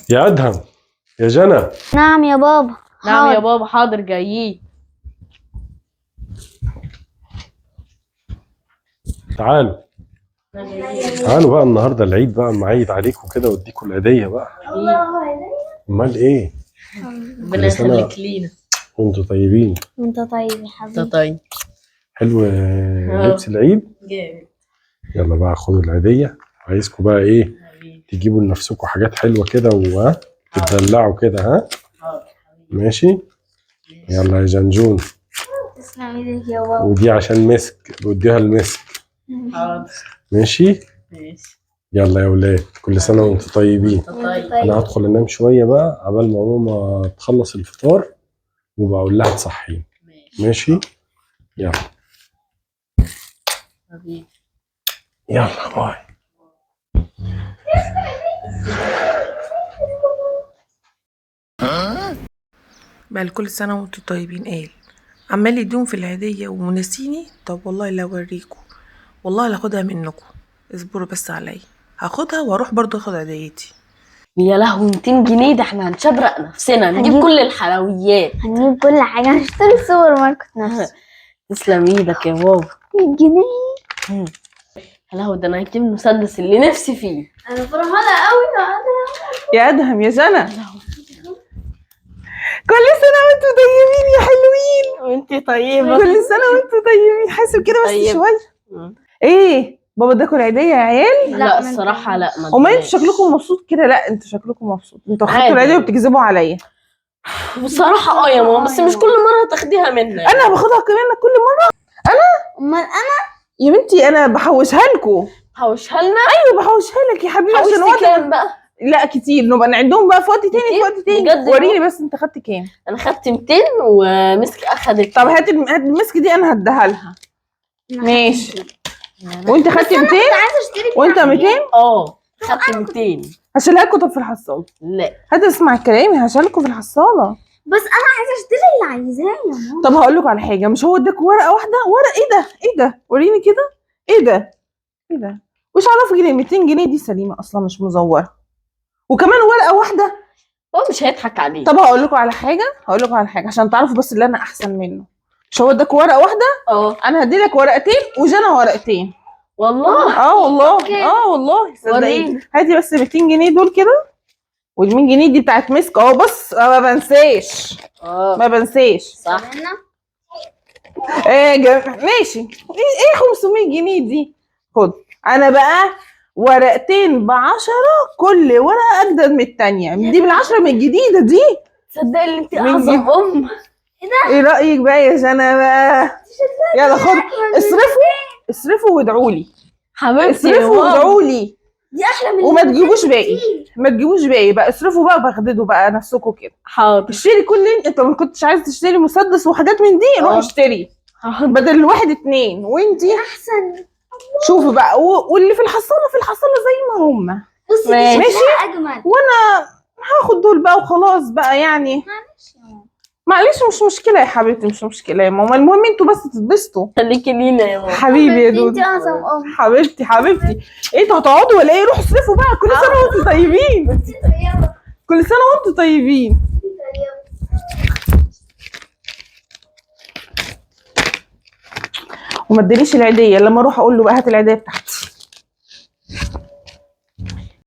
يا ادهم، يا جنى. نعم يا بابا. نعم يا بابا، حاضر جايين. تعالوا تعالوا بقى، النهارده العيد بقى، معيد عليكم كده واديكم العيديه بقى. امال ايه؟ ربنا يخليك لينا. وانتوا طيبين. انت طيب يا حبيبي. انت طيب. حلو لبس العيد. جامد. يلا بقى خدوا العيديه. عايزكم بقى ايه؟ تجيبوا لنفسكم حاجات حلوه كده وتدلعوا كده. ها ماشي. يلا يا جنجون. تسلم ايدك يا بابا. ودي عشان مسك، بوديها المسك. حاضر. ماشي. يلا يا ولاد، كل سنه وانتم طيبين. انا هدخل انام شويه بقى عبال ما ماما تخلص الفطار وبقول لها تصحيني. ماشي. يلا يلا باي. بقى كل سنة وانتوا طيبين. قال عمال يديهم في العيدية ونسيني. طب والله لا اوريكم، والله لا اخدها منكم. اصبروا بس عليا، هاخدها واروح برضو اخد عيديتي. يا لهوي 200 جنيه، ده احنا هنشبرق نفسنا، نجيب كل الحلويات، هنجيب كل حاجة، هنشتري السوبر ماركت نفسه. تسلم ايدك يا بابا. 100 جنيه. يا لهوي، ده انا هجيب المسدس اللي نفسي فيه. انا فرحانة قوي. يا ادهم يا جنى، كل سنه وانتوا طيبين يا حلوين. وانتي طيبة. كل سنه وانتوا طيبين. حاسب كده بس طيب. شويه. ايه بابا اداكم العيديه يا عيال؟ لا الصراحة لا. امال انتوا شكلكم مبسوط كده؟ لا انتوا شكلكم مبسوط، انتوا عادي. خدتوا العيديه وبتكذبوا عليا. بصراحة يا ماما، بس مش كل مرة تاخديها منا. انا باخدها كمان كل مره. امال انا يا بنتي انا بحوشها لكم. حوشها لنا. ايوه بحوشها لك يا حبيبي عشان حوشتي وقت. كام بقى؟ لا كتير، نبقى نعدهم بقى في وقت تاني. في وقت تاني بجد؟ وريني بس انت خدت كام. انا خدت 200 ومسك اخدت. طب هات المسك دي انا هديها لها. ماشي. وانت خدتي 200 عايزة اشتري وانت 200. خدت 200. هشيلها لكم طب في الحصاله. لا هات اسمع كلامي، هشيلها لكم في الحصاله. بس انا عايزة اشتري اللي عايزاه يا ماما. طب هقول لكم على حاجه، مش هو اداك ورقه واحده؟ ورقه ايه ده؟ ايه ده؟ وريني كده. ايه ده؟ ايه ده؟ وش عرفك ان ال 200 جنيه دي سليمه اصلا مش مزوره؟ وكمان ورقه واحده. هو مش هيضحك عليك. طب هقول لكم على حاجه عشان تعرفوا بس اللي انا احسن منه. مش هو اداك ورقه واحده؟ انا هدي لك ورقتين وجنى ورقتين. والله. والله صدقيني. وريني. هاتي بس 200 جنيه دول كده، وال 100 جنيه دي بتاعت مسك اهو. بص ما بنساش. ما بنساش. صح. ماشي. ايه 500 جنيه دي؟ خد. انا بقى ورقتين ب10، كل ورقه اجدد من الثانيه. دي بالعشرة من الجديده دي. تصدقي ان انت من اعظم ام. ايه رايك بقى يا جنى بقى؟ يلا خد. اصرفوا وادعوا لي. حبيبتي اصرفوا وادعوا لي. دي احلى من وما تجيبوش باقي. ما تجيبوش باقي بقى. اصرفوا بقى وبغددوا بقى نفسكم كده. حاضر. اشتري انت ما كنتش عايز تشتري مسدس وحاجات من دي، روح اشتري بدل الواحد 2. وانتي احسن. شوفي بقى واللي في الحصاله زي ما هم. بصي ماشي. ماشي اجمل. وانا هاخد دول بقى وخلاص بقى يعني. معلش مش مشكله يا حبيبتي، مش مشكله يا ماما. المهم انتوا بس تتبسطوا. خليكي لينا يا ماما. حبيبي يا دود. انت اعظم ام. حبيبتي. ايه انتوا هتقعدوا ولا ايه؟ روحوا اصرفوا بقى. كل سنه وانتوا طيبين. كل سنه وانتوا طيبين. وما ادانيش العيديه. لما اروح اقول له بقى هات العيديه بتاعتي.